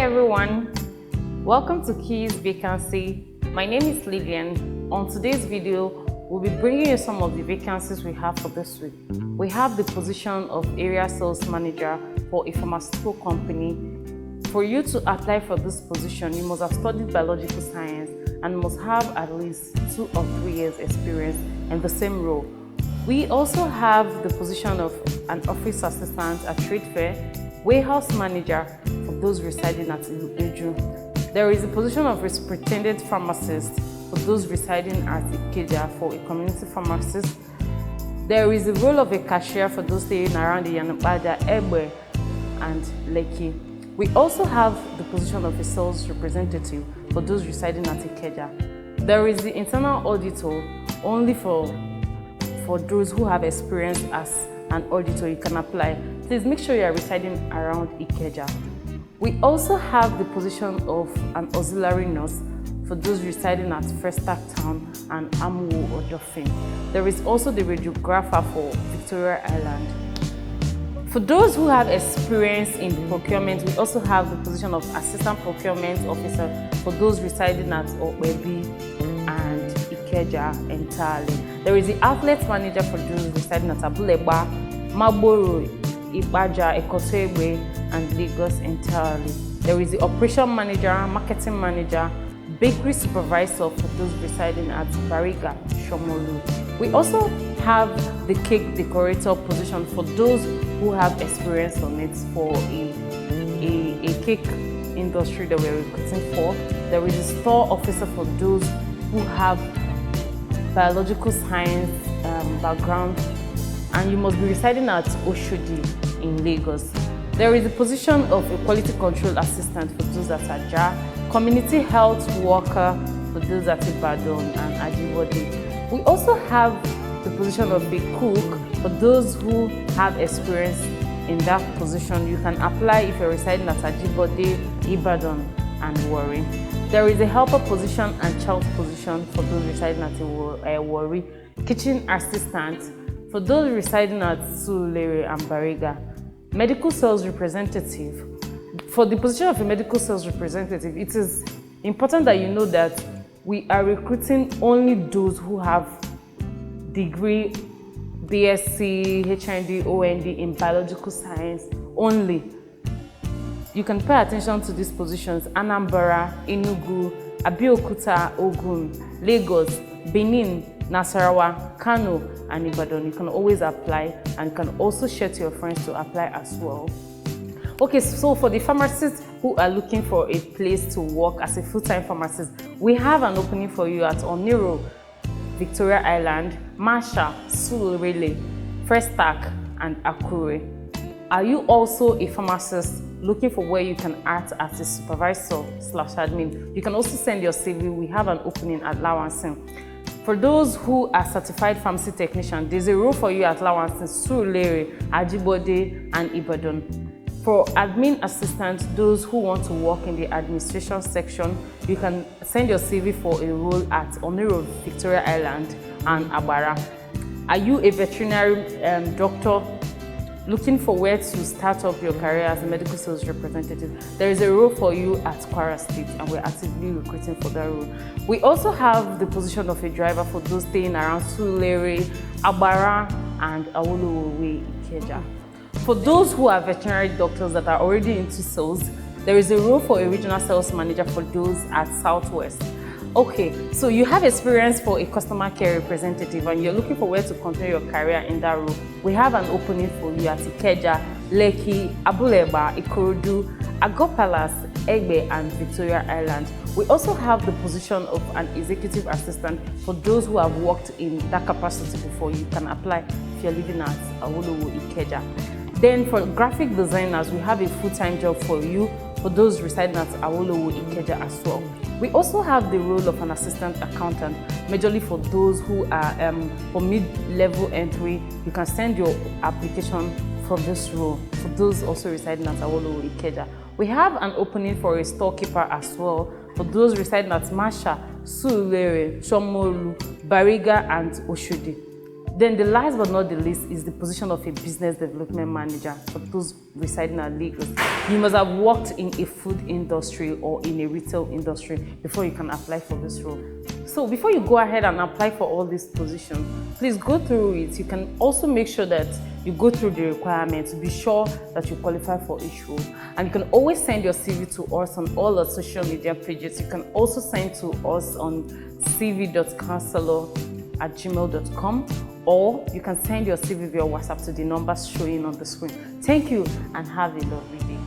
everyone, welcome to Keys Vacancy. My name is Lillian. On today's video, we'll be bringing you some of the vacancies we have for this week. We have the position of area sales manager for a pharmaceutical company. For you to apply for this position, you must have studied biological science and must have at least 2 or 3 years experience in the same role. We also have the position of an office assistant at trade fair, warehouse manager for those residing at Ilupeju. There is a position of superintendent pharmacist for those residing at Ikeja for a community pharmacist. There is the role of a cashier for those staying around the Yanabada, Egbe, and Lekki. We also have the position of a sales representative for those residing at Ikeja. There is the internal auditor only for those who have experience as an auditor. You can apply. Please make sure you are residing around Ikeja. We also have the position of an auxiliary nurse for those residing at Festac Town and Amuwo or Dauphin. There is also the radiographer for Victoria Island. For those who have experience in procurement, we also have the position of assistant procurement officer for those residing at Okwebi and Ikeja entirely. There is the outlet manager for those residing at Abuleba, Maboro, Ibaja, Ekotegbe, and Lagos entirely. There is the operation manager, marketing manager, bakery supervisor for those residing at Bariga, Shomolu. We also have the cake decorator position for those who have experience on it for a cake industry that we're recruiting for. There is a store officer for those who have biological science background, and you must be residing at Oshodi in Lagos. There is a position of a quality control assistant for those at Aja, community health worker for those at Ibadan and Ajibode. We also have the position of a cook for those who have experience in that position. You can apply if you're residing at Ajibode, Ibadan, and Warri. There is a helper position and child position for those residing at Warri, kitchen assistant for those residing at Sulere and Bariga. Medical sales representative. For the position of a medical sales representative, it is important that you know that we are recruiting only those who have degree, BSc, HND, OND in biological science only. You can pay attention to these positions: Anambra, Enugu, Abeokuta, Ogun, Lagos, Benin, Nasarawa, Kano, and Ibadan. You can always apply, and you can also share to your friends to apply as well. Okay, so for the pharmacists who are looking for a place to work as a full-time pharmacist, we have an opening for you at Oniro, Victoria Island, Masha, Surulere, Festac, and Akure. Are you also a pharmacist looking for where you can act as a supervisor/admin? You can also send your CV. We have an opening at Lawansin. For those who are certified pharmacy technician, there's a role for you at Lawansin, Surulere, Ajibode, and Ibadan. For admin assistant, those who want to work in the administration section, you can send your CV for a role at Oniro, Victoria Island, and Abara. Are you a veterinary doctor looking for where to start up your career as a medical sales representative? There is a role for you at Kwara State, and we're actively recruiting for that role. We also have the position of a driver for those staying around Sulere, Abara, and Awolowo, Ikeja. For those who are veterinary doctors that are already into sales, there is a role for a regional sales manager for those at Southwest. Okay, so you have experience for a customer care representative and you're looking for where to continue your career in that role. We have an opening for you at Ikeja, Lekki, Abuleba, Ikorodu, Ago Palace, Egbe, and Victoria Island. We also have the position of an executive assistant for those who have worked in that capacity before. You can apply if you're living at Awolowo, Ikeja. Then for graphic designers, we have a full-time job for you for those residing at Awolowo, Ikeja as well. We also have the role of an assistant accountant, majorly for those who are for mid-level entry. You can send your application for this role for those also residing at Awolowo, Ikeja. We have an opening for a storekeeper as well for those residing at Masha, Surulere, Shomolu, Bariga, and Oshodi. Then the last but not the least is the position of a business development manager for those residing at Lagos. You must have worked in a food industry or in a retail industry before you can apply for this role. So before you go ahead and apply for all these positions, please go through it. You can also make sure that you go through the requirements to be sure that you qualify for each role. And you can always send your CV to us on all our social media pages. You can also send to us on cv.counselor@gmail.com, or you can send your CV via WhatsApp to the numbers showing on the screen. Thank you and have a lovely day.